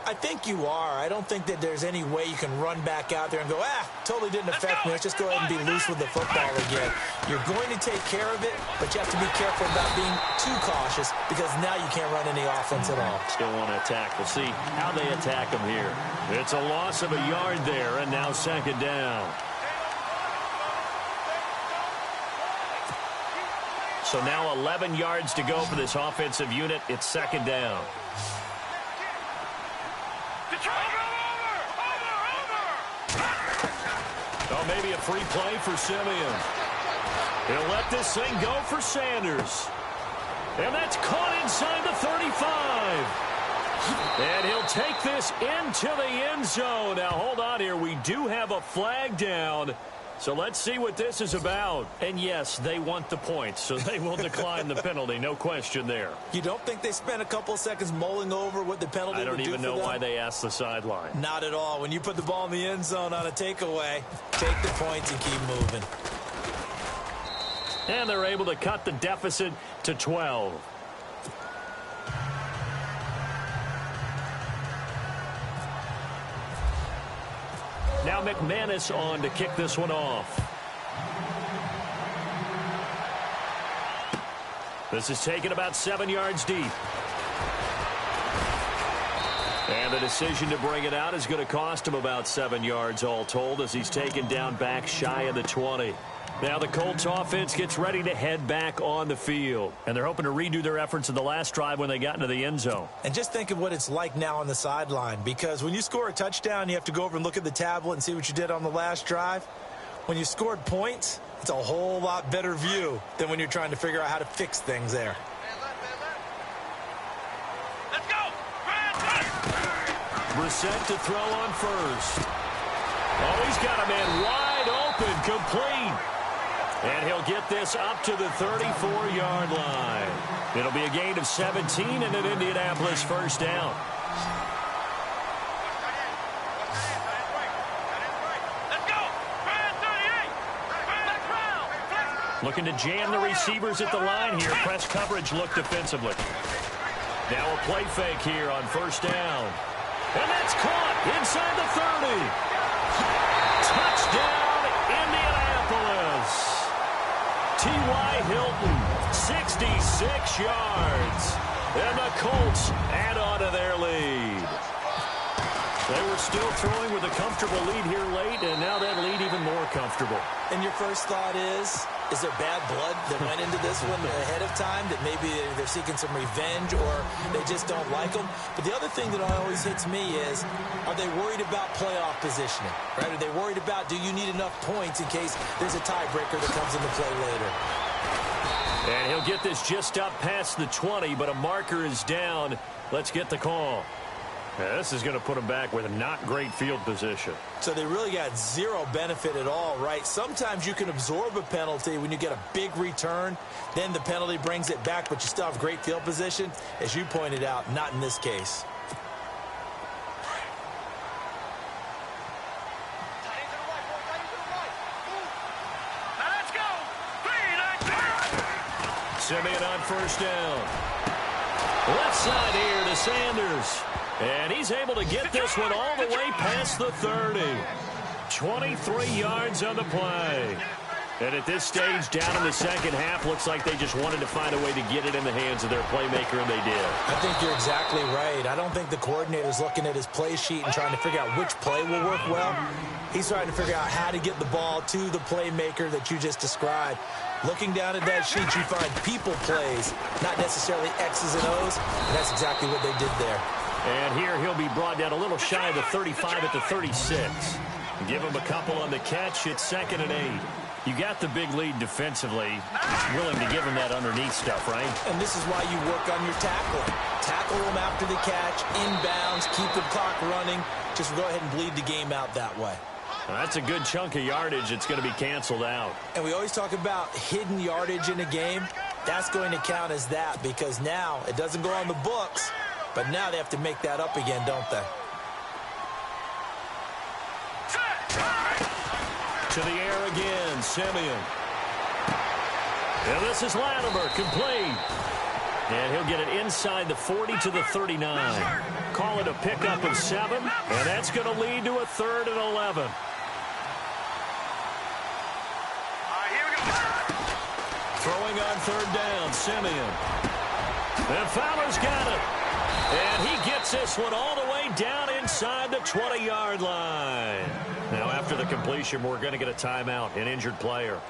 I think you are. I don't think that there's any way you can run back out there and go, totally didn't affect me. Let's just go ahead and be loose with the football again. You're going to take care of it, but you have to be careful about being too cautious because now you can't run any offense at all. Still want to attack. We'll see how they attack them here. It's a loss of a yard there, and now second down. So now 11 yards to go for this offensive unit. It's second down. Oh, maybe a free play for Simeon. He'll let this thing go for Sanders. And that's caught inside the 35. And he'll take this into the end zone. Now, hold on here. We do have a flag down. So let's see what this is about. And, yes, they want the points, so they will decline the penalty. No question there. You don't think they spent a couple seconds mulling over what the penalty would do for them? I don't even know why they asked the sideline. Not at all. When you put the ball in the end zone on a takeaway, take the points and keep moving. And they're able to cut the deficit to 12. Now McManus on to kick this one off. This is taken about 7 yards deep. And the decision to bring it out is going to cost him about 7 yards all told as he's taken down back shy of the 20. Now the Colts offense gets ready to head back on the field. And they're hoping to redo their efforts in the last drive when they got into the end zone. And just think of what it's like now on the sideline, because when you score a touchdown, you have to go over and look at the tablet and see what you did on the last drive. When you scored points, it's a whole lot better view than when you're trying to figure out how to fix things there. Let's go. Brissett to throw on first. Oh, he's got a man wide open, complete. And he'll get this up to the 34-yard line. It'll be a gain of 17 and an Indianapolis first down. Let's go. 38. Looking to jam the receivers at the line here. Press coverage look defensively. Now a play fake here on first down. And that's caught inside the 30. Touchdown, Indianapolis. T.Y. Hilton, 66 yards. And the Colts add on to their lead. They were still throwing with a comfortable lead here late, and now that lead even more comfortable. And your first thought is there bad blood that went into this one ahead of time, that maybe they're seeking some revenge or they just don't like them? But the other thing that always hits me is, are they worried about playoff positioning? Right? Are they worried about, do you need enough points in case there's a tiebreaker that comes into play later? And he'll get this just up past the 20, but a marker is down. Let's get the call. Yeah, this is going to put them back with a not great field position. So they really got zero benefit at all, right? Sometimes you can absorb a penalty when you get a big return. Then the penalty brings it back, but you still have great field position. As you pointed out, not in this case. Let's go. Simeon on first down. Left side here to Sanders. And he's able to get this one all the way past the 30. 23 yards on the play. And at this stage, down in the second half, looks like they just wanted to find a way to get it in the hands of their playmaker, and they did. I think you're exactly right. I don't think the coordinator's looking at his play sheet and trying to figure out which play will work well. He's trying to figure out how to get the ball to the playmaker that you just described. Looking down at that sheet, you find people plays, not necessarily X's and O's, and that's exactly what they did there. And here he'll be brought down a little shy of the 35 at the 36. Give him a couple on the catch. It's 2nd and 8. You got the big lead defensively. It's willing to give him that underneath stuff, right? And this is why you work on your tackling. Tackle them after the catch, inbounds, keep the clock running. Just go ahead and bleed the game out that way. Well, that's a good chunk of yardage. It's going to be canceled out. And we always talk about hidden yardage in a game. That's going to count as that, because now it doesn't go on the books, but now they have to make that up again, don't they? To the air again, Simeon. And this is Latimer, complete. And he'll get it inside the 40 to the 39. Call it a pickup of 7, and that's going to lead to a 3rd and 11. Here we go. Throwing on 3rd down, Simeon. And Fowler's got it. And he gets this one all the way down inside the 20-yard line. Now, after the completion, we're going to get a timeout, an injured player.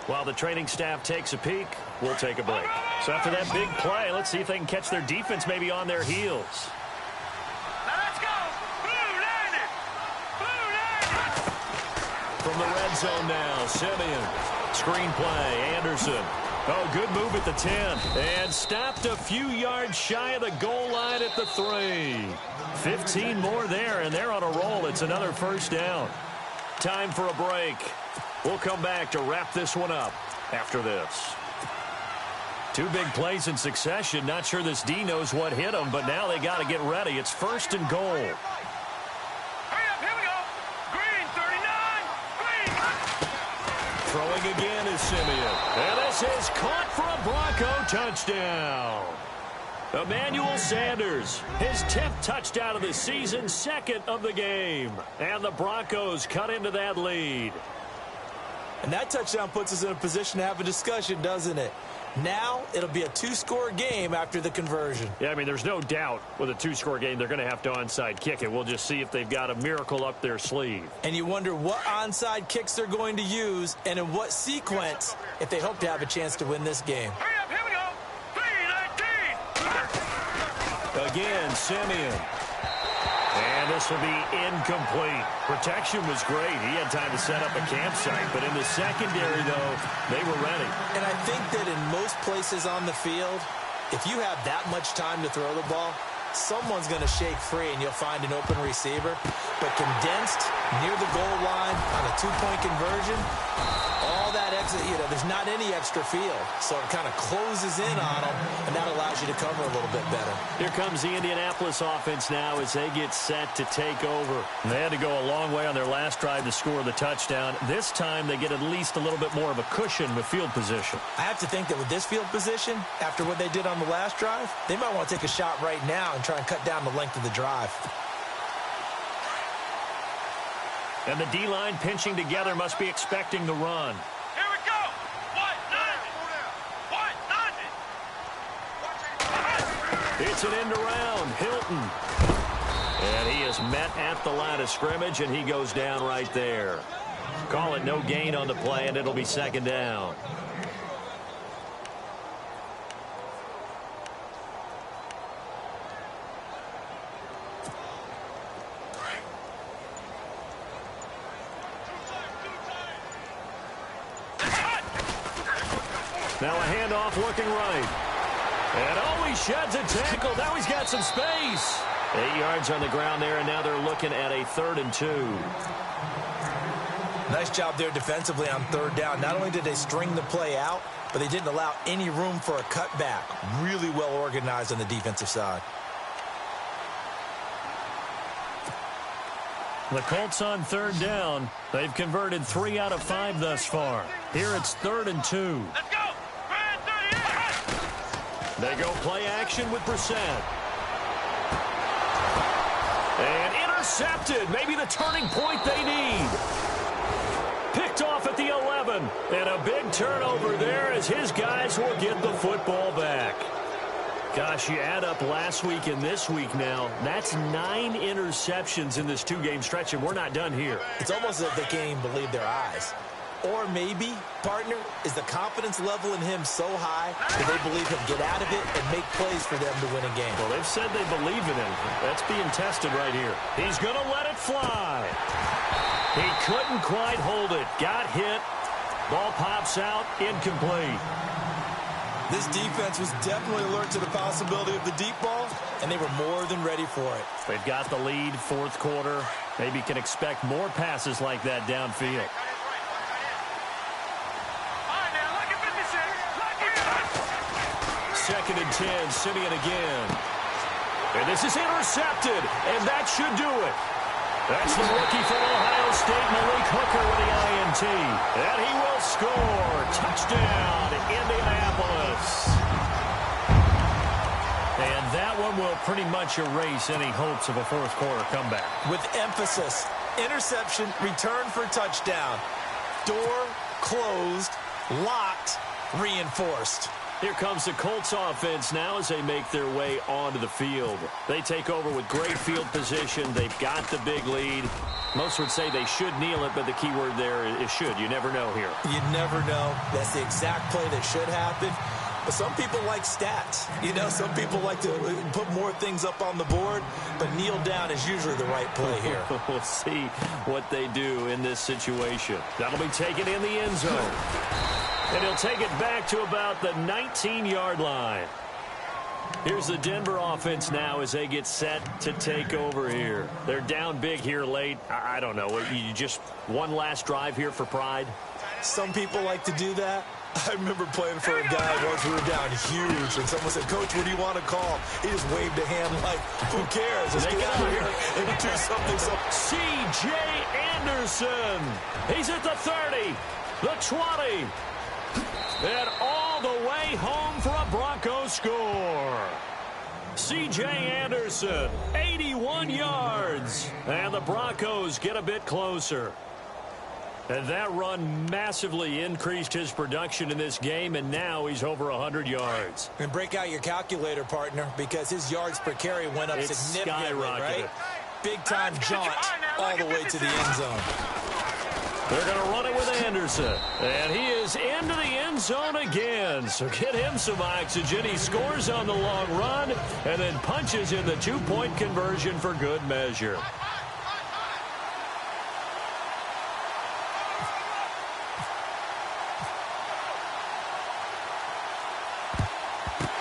While the training staff takes a peek, we'll take a break. So after that big play, let's see if they can catch their defense maybe on their heels. Now let's go. Blue landed. Blue landed. From the red zone now, Simeon. Screen play, Anderson. Oh, good move at the 10. And stopped a few yards shy of the goal line at the 3. 15 more there, and they're on a roll. It's another first down. Time for a break. We'll come back to wrap this one up after this. 2 big plays in succession. Not sure this D knows what hit them, but now they got to get ready. It's 1st and goal. Hurry up. Here we go. Green 39. Green. Throwing again is Simeon. And this is caught for a Bronco touchdown. Emmanuel Sanders, his 10th touchdown of the season, 2nd of the game. And the Broncos cut into that lead. And that touchdown puts us in a position to have a discussion, doesn't it? Now it'll be a two-score game after the conversion. Yeah, I mean, there's no doubt with a two-score game they're going to have to onside kick it. We'll just see if they've got a miracle up their sleeve. And you wonder what onside kicks they're going to use and in what sequence if they hope to have a chance to win this game. Hurry up, here we go. 3-19. Again, Simeon. And this will be incomplete. Protection was great. He had time to set up a campsite. But in the secondary, though, they were ready. And I think that in most places on the field, if you have that much time to throw the ball, someone's going to shake free and you'll find an open receiver. But condensed near the goal line on a two-point conversion, all that exit, there's not any extra field. So it kind of closes in on them, and that allows you to cover a little bit better. Here comes the Indianapolis offense now as they get set to take over. And they had to go a long way on their last drive to score the touchdown. This time they get at least a little bit more of a cushion with field position. I have to think that with this field position, after what they did on the last drive, they might want to take a shot right now and try and cut down the length of the drive. And the D-line pinching together must be expecting the run. Here we go. 1-9. It's an end around. Hilton. And he is met at the line of scrimmage, and he goes down right there. Call it no gain on the play, and it'll be second down. Now a handoff looking right. And oh, he sheds a tackle. Now he's got some space. 8 yards on the ground there, and now they're looking at a 3rd and 2. Nice job there defensively on third down. Not only did they string the play out, but they didn't allow any room for a cutback. Really well organized on the defensive side. The Colts on 3rd down. They've converted 3 out of 5 thus far. Here it's 3rd and 2. Let's go. They go play action with Brissett. And intercepted. Maybe the turning point they need. Picked off at the 11. And a big turnover there as his guys will get the football back. Gosh, you add up last week and this week now. That's 9 interceptions in this 2-game stretch, and we're not done here. It's almost as if they can't even believe their eyes. Or maybe, partner, is the confidence level in him so high that they believe he'll get out of it and make plays for them to win a game. Well, they've said they believe in him. That's being tested right here. He's going to let it fly. He couldn't quite hold it. Got hit. Ball pops out. Incomplete. This defense was definitely alert to the possibility of the deep ball, and they were more than ready for it. They've got the lead, 4th quarter. Maybe can expect more passes like that downfield. Second and 10, Simeon again. And this is intercepted, and that should do it. That's the rookie from Ohio State, Malik Hooker, with the INT. And he will score. Touchdown, Indianapolis. And that one will pretty much erase any hopes of a 4th quarter comeback. With emphasis, interception, return for touchdown. Door closed, locked, reinforced. Here comes the Colts offense now as they make their way onto the field. They take over with great field position. They've got the big lead. Most would say they should kneel it, but the key word there is should. You never know here. You never know. That's the exact play that should happen. But some people like stats. Some people like to put more things up on the board, but kneel down is usually the right play here. We'll see what they do in this situation. That'll be taken in the end zone. And he'll take it back to about the 19-yard line. Here's the Denver offense now as they get set to take over here. They're down big here late. I don't know. You just one last drive here for pride? Some people like to do that. I remember playing for a guy once we were down huge, and someone said, "Coach, what do you want to call?" He just waved a hand like, who cares? Let's get out here and do something. C.J. Anderson. He's at the 30, the 20. And all the way home for a Broncos score. C.J. Anderson, 81 yards. And the Broncos get a bit closer. And that run massively increased his production in this game, and now he's over 100 yards. And break out your calculator, partner, because his yards per carry went up significantly, right? Big-time jaunt all the way to the end zone. They're going to run it with Anderson. And he is into the end zone again. So get him some oxygen. He scores on the long run and then punches in the two-point conversion for good measure.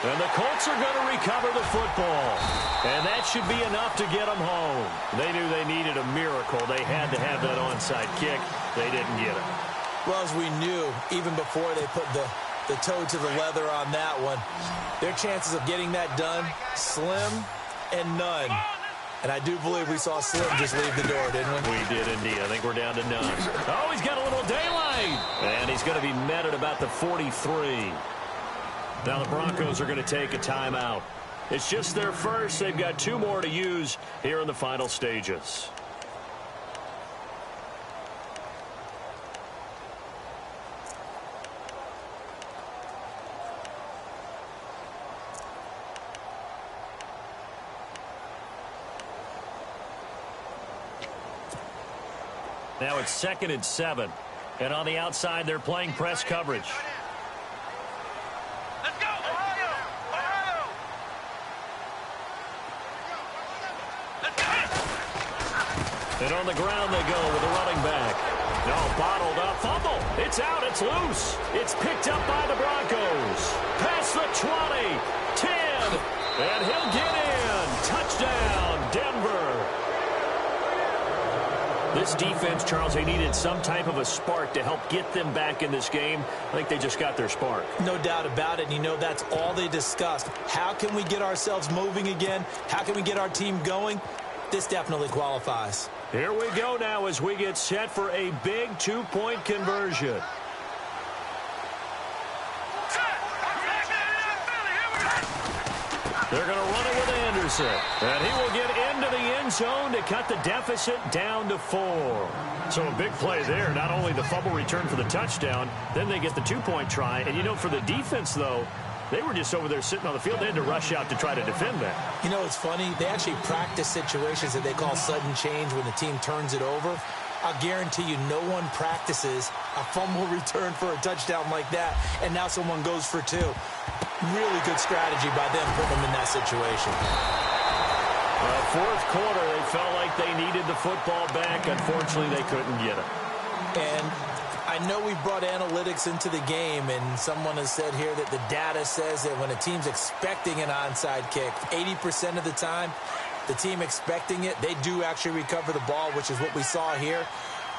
And the Colts are going to recover the football. And that should be enough to get them home. They knew they needed a miracle. They had to have that onside kick. They didn't get it. Well, as we knew, even before they put the toe to the leather on that one, their chances of getting that done, slim and none. And I do believe we saw Slim just leave the door, didn't we? We did indeed. I think we're down to none. Oh, he's got a little daylight. And he's going to be met at about the 43. Now the Broncos are going to take a timeout. It's just their first. They've got 2 more to use here in the final stages. Now it's 2nd and 7. And on the outside, they're playing press coverage. Let's go, Ohio! Ohio! Let's go! And on the ground they go with a running back. No, bottled up. Fumble. It's out. It's loose. It's picked up by the Broncos. Past the 20. 10. And he'll get in. Touchdown, Denver. This defense, Charles, they needed some type of a spark to help get them back in this game. I think they just got their spark. No doubt about it. And, you know, that's all they discussed. How can we get ourselves moving again? How can we get our team going? This definitely qualifies. Here we go now as we get set for a big 2-point conversion. They're going to run it with Anderson. And he will get into the end zone to cut the deficit down to 4. So a big play there. Not only the fumble return for the touchdown, then they get the 2-point try. And, you know, for the defense, though, they were just over there sitting on the field. They had to rush out to try to defend that. You know, it's funny. They actually practice situations that they call sudden change when the team turns it over. I'll guarantee you no one practices a fumble return for a touchdown like that, and now someone goes for 2. Really good strategy by them putting them in that situation. Fourth quarter, they felt like they needed the football back. Unfortunately, they couldn't get it. And I know we brought analytics into the game, and someone has said here that the data says that when a team's expecting an onside kick, 80% of the time, the team expecting it, they do actually recover the ball, which is what we saw here.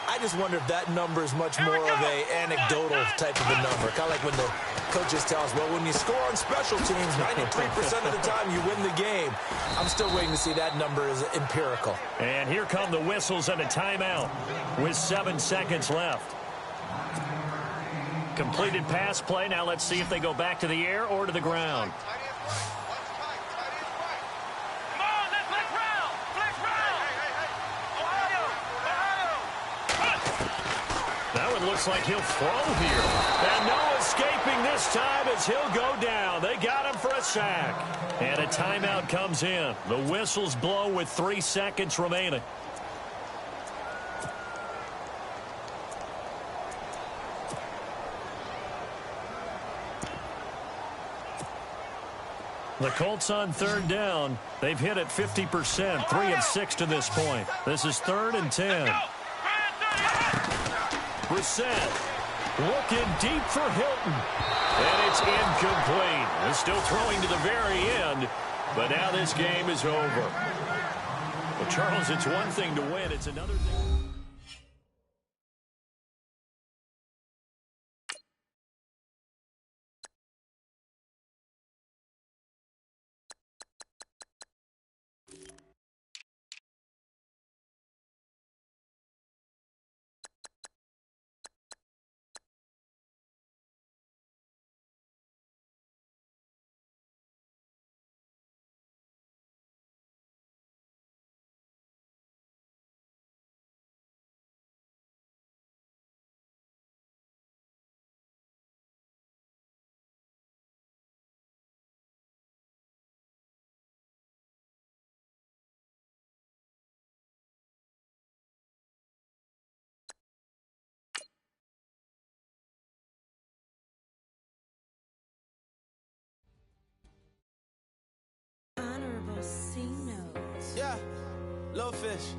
I just wonder if that number is much more of a anecdotal type of a number. Kind of like when the coaches tell us, well, when you score on special teams, 93% of the time you win the game. I'm still waiting to see that number is empirical. And here come the whistles and a timeout with 7 seconds left. Completed pass play. Now let's see if they go back to the air or to the ground. Looks like he'll throw here. And no escaping this time as he'll go down. They got him for a sack. And a timeout comes in. The whistles blow with 3 seconds remaining. The Colts on 3rd down. They've hit it 50%, 3 of 6 to this point. This is 3rd and 10. Brissett looking deep for Hilton. And it's incomplete. They're still throwing to the very end. But now this game is over. Well, Charles, it's one thing to win. It's another thing. Little fish.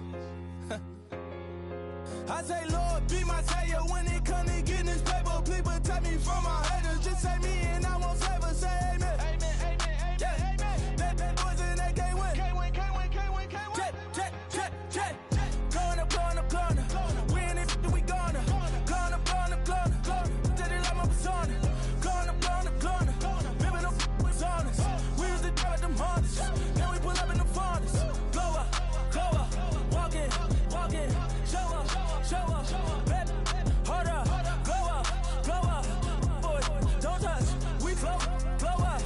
I say, Lord, be my savior when it comes to getting this paper. Please protect me from my haters. Just say me and I won't save her. Say amen. Amen, amen, amen, yeah. Amen. Bad boys and they can't win. Can't win, can't win, can't win, can't win. Jet. Going up. We in it, we gonna. Going up. Did it like my persona. Going up. Bibbing up was honest. We was the drug them hardest. Then we pull up in the furnace. Glow up. Walking. Show up. Baby, hold up. Glow up. Boy, don't touch. We glow up.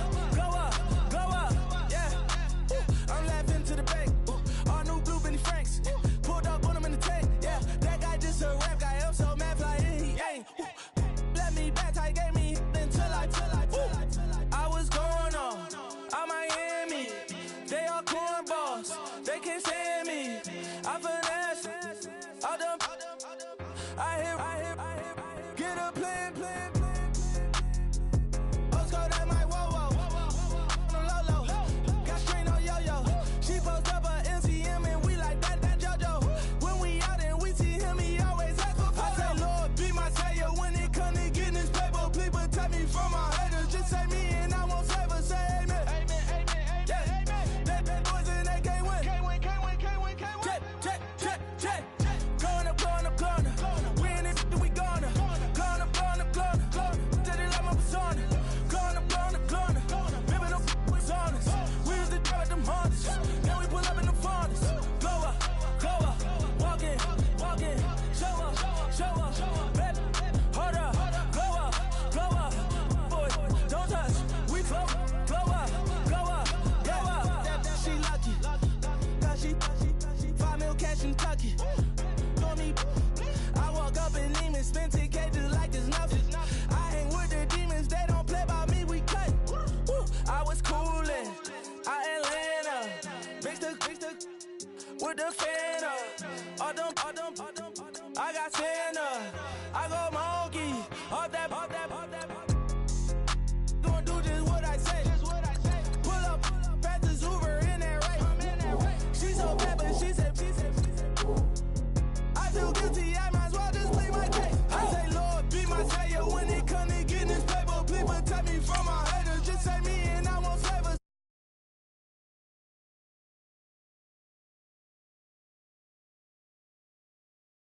Yeah. I'm laughing to the bank. All new blue Benny Franks. Pulled up on him in the tank. Yeah, that guy just a rap guy. I'm so mad flying, he ain't. Let me back, tight gave me until I was going on Miami. They all cornballs. They can't stand me. I finesse. All them. I hear. Get a plan. Osco, that might whoa. No low. Got screen on yo-yo. She post up her MCM and we like that JoJo. When we out and we see him, he always ask for photo. I say, Lord, be my savior when it come to getting this paper. Please protect me from my haters. Just say me and I won't save her. Say amen. Amen. Yeah. Amen. Bad boys and they can't win. Can't win. Jet. Going up. We in it, we gonna. Going up. Did it like my persona. Going up. Bibbing up was honest. We was the drug them hardest. Then we pull up in the furnace. Glow up. Walking. Show up. Baby, hold up. Glow up. Boy, don't touch. We glow up. Yeah. She lucky. Cause she 5 mil cash in Kentucky. For me, I walk up in demons, spend 10K just like it's nothing. I hang with the demons, they don't play by me, we cut. Woo. I was coolin', Atlanta, mixed with the fan. All them